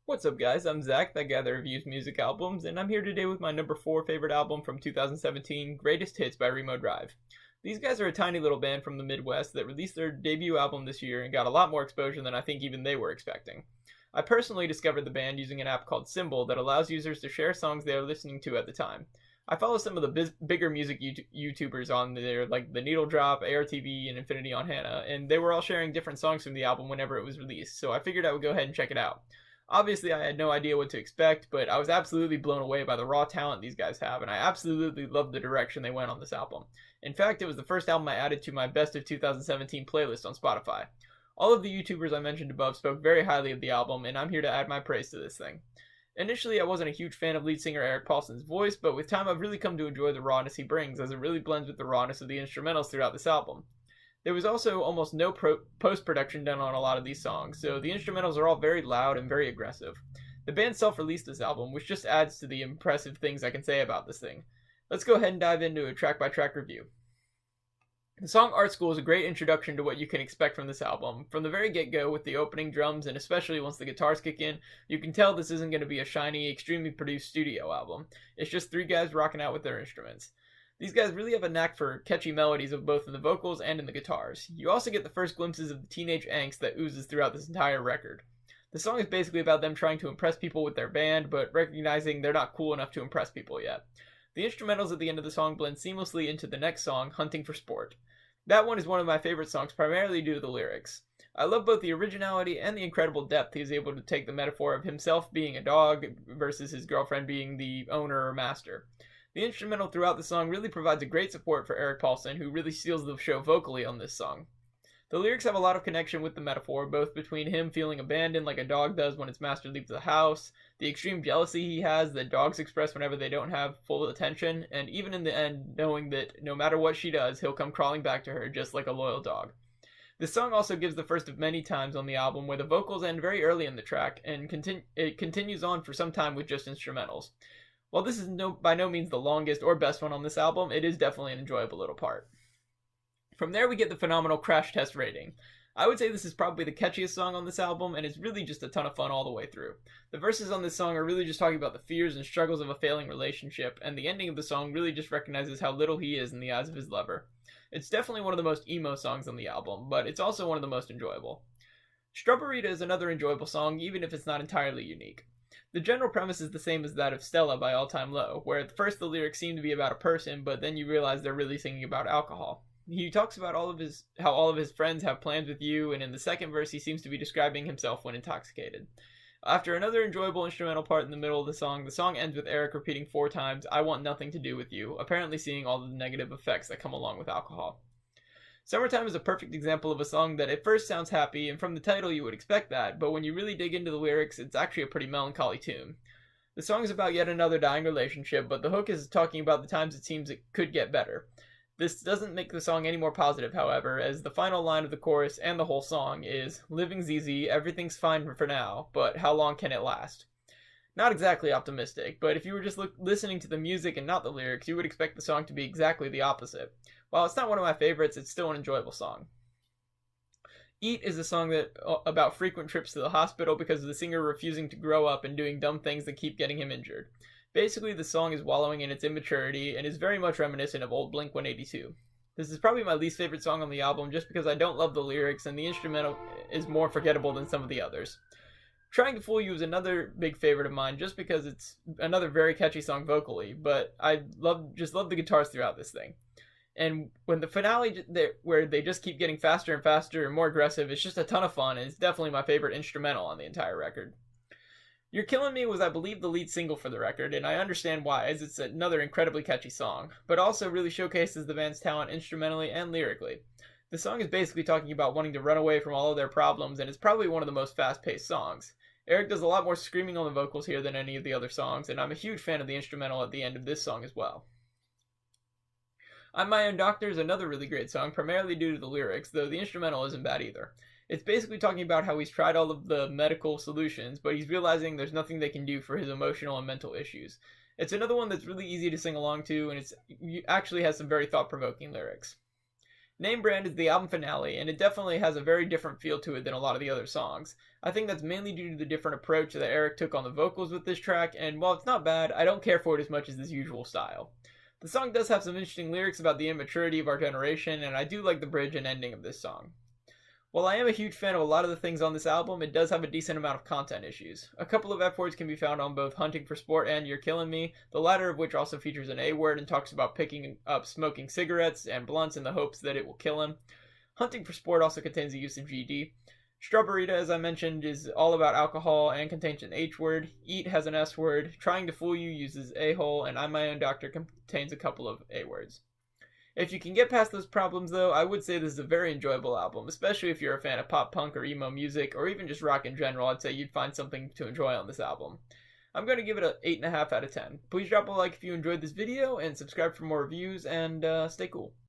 What's up, guys? I'm Zach, that guy that reviews music albums, and I'm here today with my number 4 favorite album from 2017, Greatest Hits by Remo Drive. These guys are a tiny little band from the Midwest that released their debut album this year and got a lot more exposure than I think even they were expecting. I personally discovered the band using an app called Symbol that allows users to share songs they are listening to at the time. I follow some of the bigger music YouTubers on there, like The Needle Drop, ARTV, and Infinity on Hannah, and they were all sharing different songs from the album whenever it was released, so I figured I would go ahead and check it out. Obviously, I had no idea what to expect, but I was absolutely blown away by the raw talent these guys have, and I absolutely loved the direction they went on this album. In fact, it was the first album I added to my Best of 2017 playlist on Spotify. All of the YouTubers I mentioned above spoke very highly of the album, and I'm here to add my praise to this thing. Initially, I wasn't a huge fan of lead singer Eric Paulson's voice, but with time I've really come to enjoy the rawness he brings, as it really blends with the rawness of the instrumentals throughout this album. There was also almost no post-production done on a lot of these songs, so the instrumentals are all very loud and very aggressive. The band self-released this album, which just adds to the impressive things I can say about this thing. Let's go ahead and dive into a track-by-track review. The song Art School is a great introduction to what you can expect from this album. From the very get-go, with the opening drums, and especially once the guitars kick in, you can tell this isn't going to be a shiny, extremely produced studio album. It's just three guys rocking out with their instruments. These guys really have a knack for catchy melodies of both in the vocals and in the guitars. You also get the first glimpses of the teenage angst that oozes throughout this entire record. The song is basically about them trying to impress people with their band, but recognizing they're not cool enough to impress people yet. The instrumentals at the end of the song blend seamlessly into the next song, Hunting for Sport. That one is one of my favorite songs, primarily due to the lyrics. I love both the originality and the incredible depth he is able to take the metaphor of himself being a dog versus his girlfriend being the owner or master. The instrumental throughout the song really provides a great support for Eric Paulson, who really steals the show vocally on this song. The lyrics have a lot of connection with the metaphor, both between him feeling abandoned like a dog does when its master leaves the house, the extreme jealousy he has that dogs express whenever they don't have full attention, and even in the end, knowing that no matter what she does, he'll come crawling back to her just like a loyal dog. This song also gives the first of many times on the album where the vocals end very early in the track, and it continues on for some time with just instrumentals. While this is by no means the longest or best one on this album, it is definitely an enjoyable little part. From there we get the phenomenal Crash Test rating. I would say this is probably the catchiest song on this album, and it's really just a ton of fun all the way through. The verses on this song are really just talking about the fears and struggles of a failing relationship, and the ending of the song really just recognizes how little he is in the eyes of his lover. It's definitely one of the most emo songs on the album, but it's also one of the most enjoyable. Strubberita is another enjoyable song, even if it's not entirely unique. The general premise is the same as that of Stella by All Time Low, where at first the lyrics seem to be about a person, but then you realize they're really singing about alcohol. He talks about how all of his friends have plans with you, and in the second verse he seems to be describing himself when intoxicated. After another enjoyable instrumental part in the middle of the song ends with Eric repeating 4 times, "I want nothing to do with you," apparently seeing all the negative effects that come along with alcohol. Summertime is a perfect example of a song that at first sounds happy, and from the title you would expect that, but when you really dig into the lyrics, it's actually a pretty melancholy tune. The song is about yet another dying relationship, but the hook is talking about the times it seems it could get better. This doesn't make the song any more positive, however, as the final line of the chorus and the whole song is, "Living's easy, everything's fine for now, but how long can it last?" Not exactly optimistic, but if you were just listening to the music and not the lyrics, you would expect the song to be exactly the opposite. While it's not one of my favorites, it's still an enjoyable song. Eat is a song about frequent trips to the hospital because of the singer refusing to grow up and doing dumb things that keep getting him injured. Basically, the song is wallowing in its immaturity and is very much reminiscent of old Blink-182. This is probably my least favorite song on the album just because I don't love the lyrics and the instrumental is more forgettable than some of the others. Trying to Fool You is another big favorite of mine just because it's another very catchy song vocally, but I just love the guitars throughout this thing. And when the finale, where they just keep getting faster and faster and more aggressive, it's just a ton of fun, and it's definitely my favorite instrumental on the entire record. You're Killin' Me was, I believe, the lead single for the record, and I understand why, as it's another incredibly catchy song, but also really showcases the band's talent instrumentally and lyrically. The song is basically talking about wanting to run away from all of their problems, and it's probably one of the most fast-paced songs. Eric does a lot more screaming on the vocals here than any of the other songs, and I'm a huge fan of the instrumental at the end of this song as well. I'm My Own Doctor is another really great song, primarily due to the lyrics, though the instrumental isn't bad either. It's basically talking about how he's tried all of the medical solutions, but he's realizing there's nothing they can do for his emotional and mental issues. It's another one that's really easy to sing along to, and it actually has some very thought-provoking lyrics. Name Brand is the album finale, and it definitely has a very different feel to it than a lot of the other songs. I think that's mainly due to the different approach that Eric took on the vocals with this track, and while it's not bad, I don't care for it as much as his usual style. The song does have some interesting lyrics about the immaturity of our generation, and I do like the bridge and ending of this song. While I am a huge fan of a lot of the things on this album, it does have a decent amount of content issues. A couple of F words can be found on both Hunting for Sport and You're Killing Me, the latter of which also features an A word and talks about picking up smoking cigarettes and blunts in the hopes that it will kill him. Hunting for Sport also contains the use of GD. Strawberita, as I mentioned, is all about alcohol and contains an H word. Eat has an S word. Trying to Fool You uses a-hole, and I'm My Own Doctor contains a couple of A words. If you can get past those problems, though, I would say this is a very enjoyable album, especially if you're a fan of pop punk or emo music, or even just rock in general. I'd say you'd find something to enjoy on this album. I'm going to give it an 8.5 out of 10. Please drop a like if you enjoyed this video, and subscribe for more reviews, and stay cool.